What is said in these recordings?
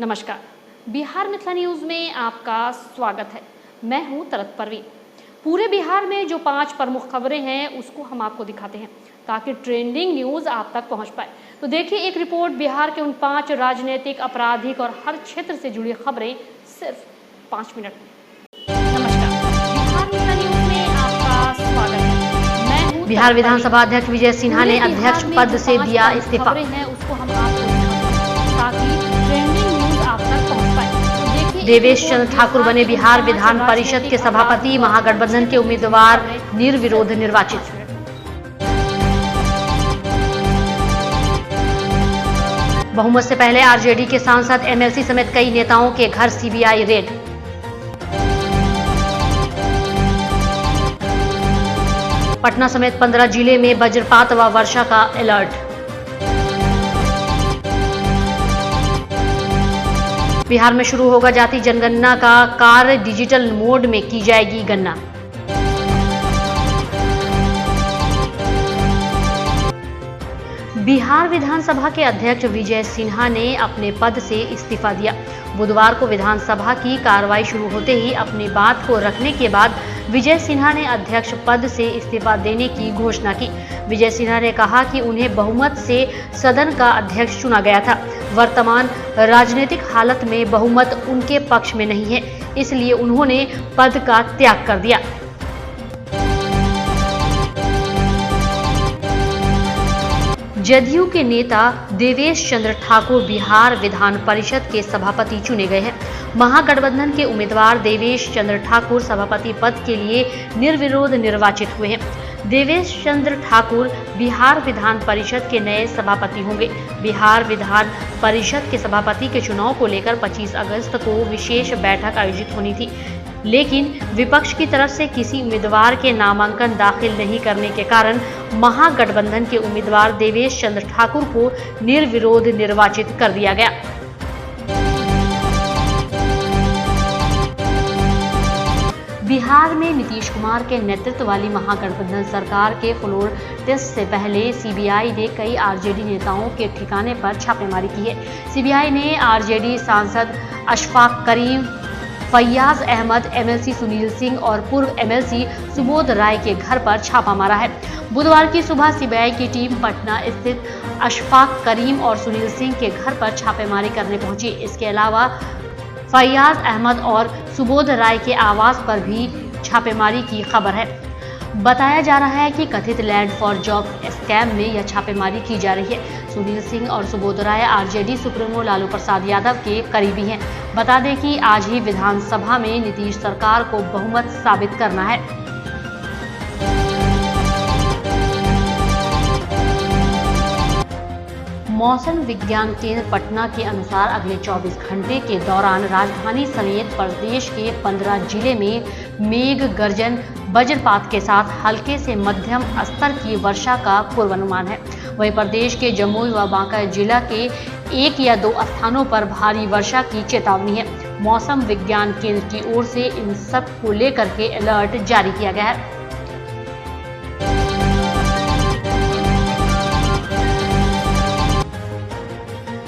नमस्कार, बिहार मिथिला न्यूज़ में आपका स्वागत है। मैं हूं तरत परवीन। पूरे बिहार में जो 5 प्रमुख खबरें हैं उसको हम आपको दिखाते हैं ताकि ट्रेंडिंग न्यूज़ आप तक पहुंच पाए। तो देखिए एक रिपोर्ट, बिहार के उन 5 राजनीतिक, आपराधिक और हर क्षेत्र से जुड़ी खबरें सिर्फ 5 मिनट में। नमस्कार, बिहार मिथिला न्यूज़ में आपका स्वागत है। मैं हूं बिहार विधानसभा अध्यक्ष विजय सिन्हा ने अध्यक्ष पद से दिया इस्तीफा। उसको हम आपको ताकि ट्रेंडिंग न्यूज़ आप तक पहुंच पाए। देवेश चंद्र ठाकुर बने बिहार विधान परिषद के सभापति, महागठबंधन के उम्मीदवार निर्विरोध निर्वाचित। बहुमत से पहले आरजेडी के सांसद, एमएलसी समेत कई नेताओं के घर सीबीआई रेड। पटना समेत 15 जिले में वज्रपात व वर्षा का अलर्ट। बिहार में शुरू होगा जाति जनगणना का कार्य, डिजिटल मोड में की जाएगी गणना। बिहार विधानसभा के अध्यक्ष विजय सिन्हा ने अपने पद से इस्तीफा दिया। बुधवार को विधानसभा की कार्रवाई शुरू होते ही अपनी बात को रखने के बाद विजय सिन्हा ने अध्यक्ष पद से इस्तीफा देने की घोषणा की। विजय सिन्हा ने कहा कि उन्हें बहुमत से सदन का अध्यक्ष चुना गया था। वर्तमान राजनीतिक हालत में बहुमत उनके पक्ष में नहीं है, इसलिए उन्होंने पद का त्याग कर दिया। जदयू के नेता देवेश चंद्र ठाकुर बिहार विधान परिषद के सभापति चुने गए हैं। महागठबंधन के उम्मीदवार देवेश चंद्र ठाकुर सभापति पद के लिए निर्विरोध निर्वाचित हुए हैं। देवेश चंद्र ठाकुर बिहार विधान परिषद के नए सभापति होंगे। बिहार विधान परिषद के सभापति के चुनाव को लेकर 25 अगस्त को विशेष बैठक आयोजित होनी थी, लेकिन विपक्ष की तरफ से किसी उम्मीदवार के नामांकन दाखिल नहीं करने के कारण महागठबंधन के उम्मीदवार देवेश चंद्र ठाकुर को निर्विरोध निर्वाचित कर दिया गया। बिहार में नीतीश कुमार के नेतृत्व वाली महागठबंधन सरकार के फ्लोर टेस्ट से पहले सीबीआई ने कई आरजेडी नेताओं के ठिकाने पर छापेमारी की है। सीबीआई ने आरजेडी सांसद अशफाक करीम, फैयाज अहमद, एमएलसी सुनील सिंह और पूर्व एमएलसी सुबोध राय के घर पर छापा मारा है। बुधवार की सुबह सीबीआई की टीम पटना स्थित अशफाक करीम और सुनील सिंह के घर पर छापेमारी करने पहुंची। इसके अलावा फैयाज अहमद और सुबोध राय के आवास पर भी छापेमारी की खबर है। बताया जा रहा है कि कथित लैंड फॉर जॉब स्कैम में यह छापेमारी की जा रही है। सुनील सिंह और सुबोध राय आरजेडी सुप्रीमो लालू प्रसाद यादव के करीबी हैं। बता दें कि आज ही विधानसभा में नीतीश सरकार को बहुमत साबित करना है। मौसम विज्ञान केंद्र पटना के अनुसार अगले 24 घंटे के दौरान राजधानी समेत प्रदेश के 15 जिले में मेघ गर्जन, वज्रपात के साथ हल्के से मध्यम स्तर की वर्षा का पूर्वानुमान है। वहीं प्रदेश के जमुई व बांका जिला के 1 या 2 स्थानों पर भारी वर्षा की चेतावनी है। मौसम विज्ञान केंद्र की ओर से इन सब को लेकर के अलर्ट जारी किया गया है।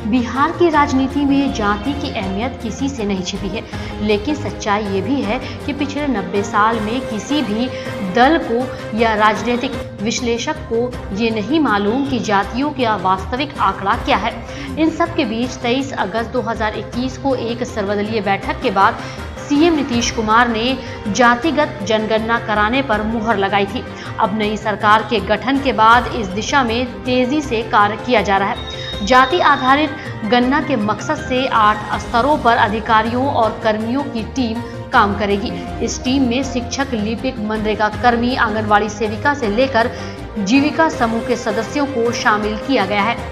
बिहार की राजनीति में जाति की अहमियत किसी से नहीं छिपी है, लेकिन सच्चाई ये भी है कि पिछले 90 साल में किसी भी दल को या राजनीतिक विश्लेषक को ये नहीं मालूम कि जातियों का वास्तविक आंकड़ा क्या है। इन सब के बीच 23 अगस्त 2021 को एक सर्वदलीय बैठक के बाद सीएम नीतीश कुमार ने जातिगत जनगणना कराने पर मुहर लगाई थी। अब नई सरकार के गठन के बाद इस दिशा में तेजी से कार्य किया जा रहा है। जाति आधारित गणना के मकसद से 8 स्तरों पर अधिकारियों और कर्मियों की टीम काम करेगी। इस टीम में शिक्षक, लिपिक, मनरेगा कर्मी, आंगनवाड़ी सेविका से लेकर जीविका समूह के सदस्यों को शामिल किया गया है।